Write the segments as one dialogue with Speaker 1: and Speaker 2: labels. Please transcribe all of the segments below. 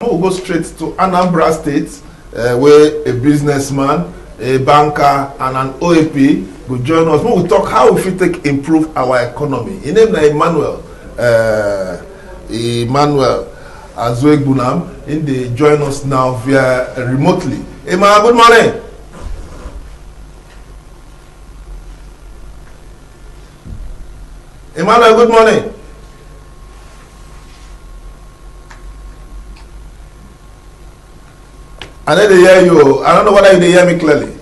Speaker 1: We'll go straight to Anambra State, where a businessman, a banker, and an OAP will join us. We'll talk how we fit take improve our economy. His name is Emmanuel ASIEGBUNAM. They join us now via remotely. Emma, good morning. Emmanuel, good morning. I know they hear you. I don't know whether they hear me clearly.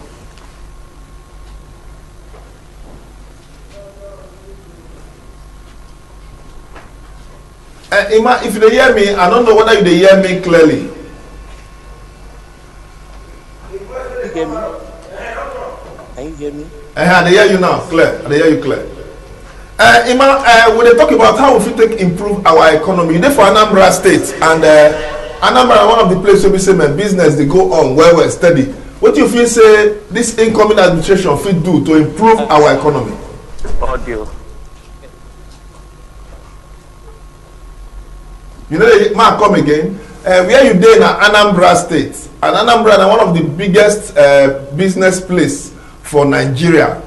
Speaker 1: Emma, if they hear me, I don't know whether they hear me clearly.
Speaker 2: You hear me? Can you hear me?
Speaker 1: They hear you now, clear. They hear you clear. Emma, when they talk about how we fit take improve our economy, they for Anambra State and Anambra, one of the places we say my business they go on where we're steady. What do you feel say this incoming administration fit do to improve our economy?
Speaker 2: Audio.
Speaker 1: You know the man come again. Where you dey na Anambra State, and Anambra na one of the biggest business place for Nigeria.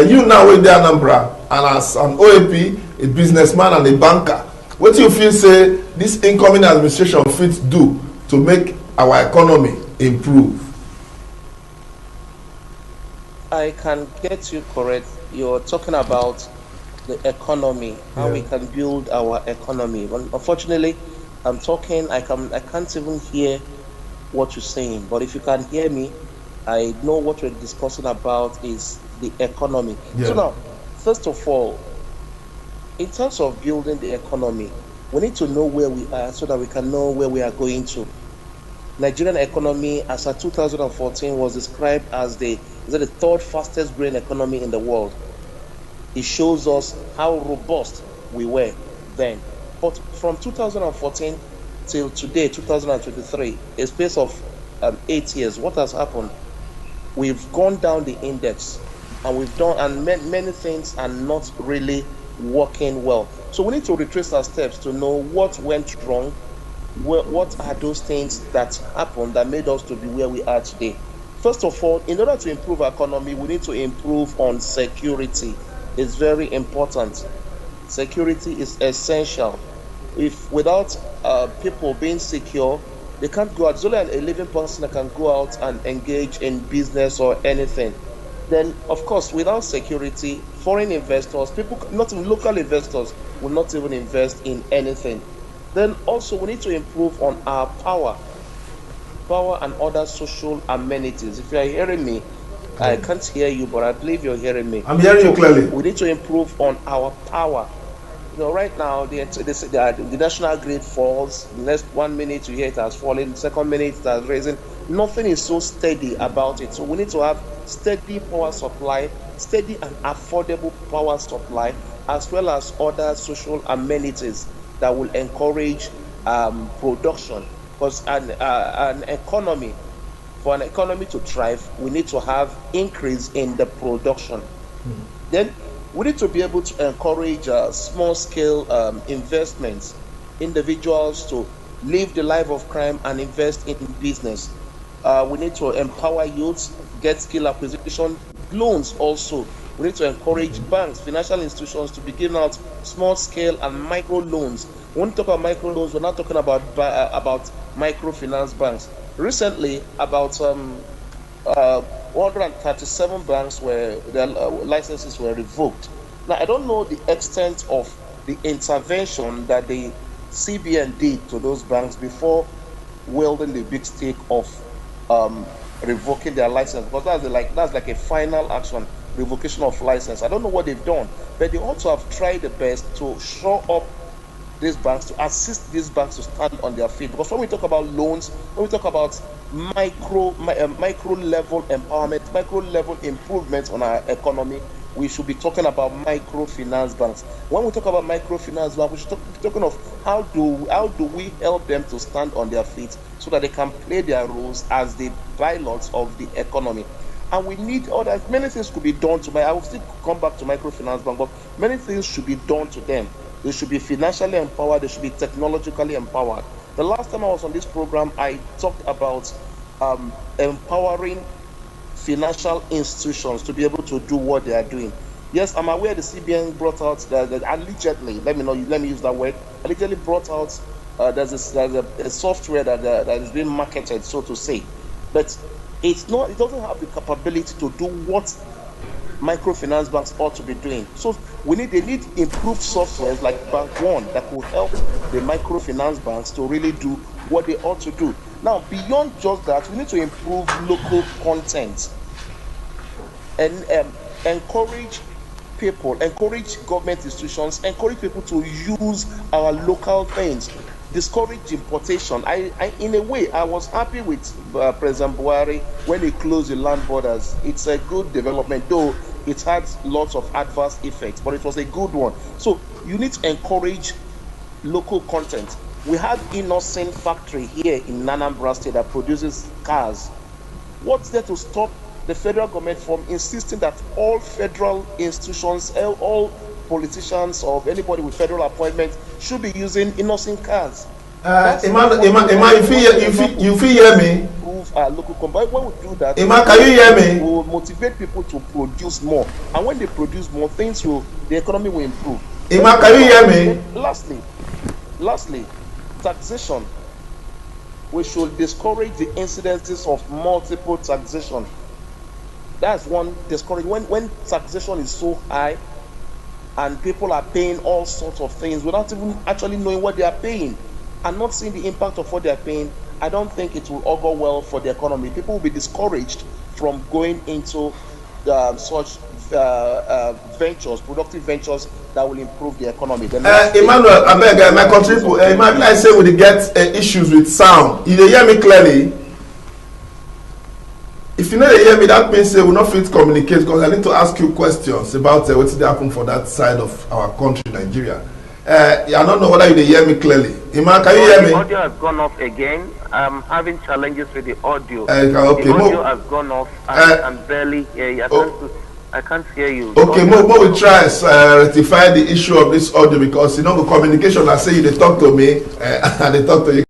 Speaker 1: You now with the Anambra, and as an OAP, a businessman and a banker, what do you feel say this incoming administration fit do to make our economy improve?
Speaker 2: I can get you correct. You're talking about the economy, how we can build our economy. But unfortunately, I'm talking. I can't even hear what you're saying. But if you can hear me, I know what we're discussing about is the economy. So now, first of all, in terms of building the economy, we need to know where we are so that we can know where we are going to. Nigerian economy, as of 2014, was described as the third fastest growing economy in the world. It shows us how robust we were then. But from 2014 till today, 2023, a space of 8 years, what has happened? We've gone down the index, and many things are not really working well. So we need to retrace our steps to know what went wrong, what are those things that happened that made us to be where we are today. First of all, in order to improve our economy, we need to improve on security. It's very important. Security is essential. If without people being secure, they can't go out. There's only a living person that can go out and engage in business or anything. Then, of course, without security, foreign investors, people, not even local investors, will not even invest in anything. Then also, we need to improve on our power and other social amenities. If you are hearing me, I can't hear you, but I believe you're hearing me.
Speaker 1: I'm hearing you clearly.
Speaker 2: We need to improve on our power. You know, right now, the national grid falls. The next 1 minute you hear it has fallen. The second minute it has risen. Nothing is so steady about it. So we need to have steady power supply, steady and affordable power supply, as well as other social amenities that will encourage production. Because for an economy to thrive, we need to have increase in the production. Then we need to be able to encourage small-scale investments, individuals to live the life of crime and invest in business. We need to empower youths, get skill acquisition, loans also. We need to encourage banks, financial institutions to be giving out small-scale and micro loans. When we talk about micro loans, we're not talking about microfinance banks. Recently, about 137 banks where their licenses were revoked. Now, I don't know the extent of the intervention that the CBN did to those banks before wielding the big stick of revoking their license, because that's like a final action, revocation of license. I don't know what they've done, but they also have tried the best to show up these banks, to assist these banks to stand on their feet. Because when we talk about loans, when we talk about micro level empowerment, micro level improvements on our economy, we should be talking about microfinance banks. When we talk about microfinance banks, we should be talking of how do we help them to stand on their feet so that they can play their roles as the pilots of the economy. And we need other many things could be done to I will still come back to microfinance bank, but many things should be done to them. They should be financially empowered, they should be technologically empowered. The last time I was on this program, I talked about empowering financial institutions to be able to do what they are doing. Yes, I'm aware the CBN brought out that allegedly, let me use that word, allegedly brought out there's a software that is being marketed, so to say, but it doesn't have the capability to do what microfinance banks ought to be doing. So they need improved softwares like Bank One that could help the microfinance banks to really do what they ought to do. Now, beyond just that, we need to improve local content and encourage government institutions, encourage people to use our local things, discourage importation. In a way, I was happy with President Buhari when he closed the land borders. It's a good development, though it had lots of adverse effects, but it was a good one. So you need to encourage local content. We have Innocent factory here in Anambra State that produces cars. What's there to stop the federal government from insisting that all federal institutions, all politicians or anybody with federal appointments should be using Innocent cars?
Speaker 1: Emma, you feel hear me?
Speaker 2: Improve our local company. When we do that,
Speaker 1: Emma, can you hear me?
Speaker 2: We will motivate people to produce more, and when they produce more, the economy will improve.
Speaker 1: Emma, can you hear me?
Speaker 2: Lastly, taxation. We should discourage the incidences of multiple taxation. That's one discourage. When taxation is so high and people are paying all sorts of things without even actually knowing what they are paying and not seeing the impact of what they are paying, I don't think it will augur well for the economy. People will be discouraged from going into such ventures, productive ventures that will improve the economy.
Speaker 1: Emmanuel, I beg my country people. Imagine I say we get issues with sound. You hear me clearly? If you know they hear me, that means we will not fit communicate, because I need to ask you questions about what did happen for that side of our country, Nigeria. I don't know whether you hear me clearly. Iman, can you hear me?
Speaker 3: The audio has gone off again. I'm having challenges with the audio.
Speaker 1: Okay.
Speaker 3: The audio has gone off. I can barely hear you. I can't hear you.
Speaker 1: Okay, Mo will try rectify the issue of this audio, because the communication, I say they talk to me and they talk to you.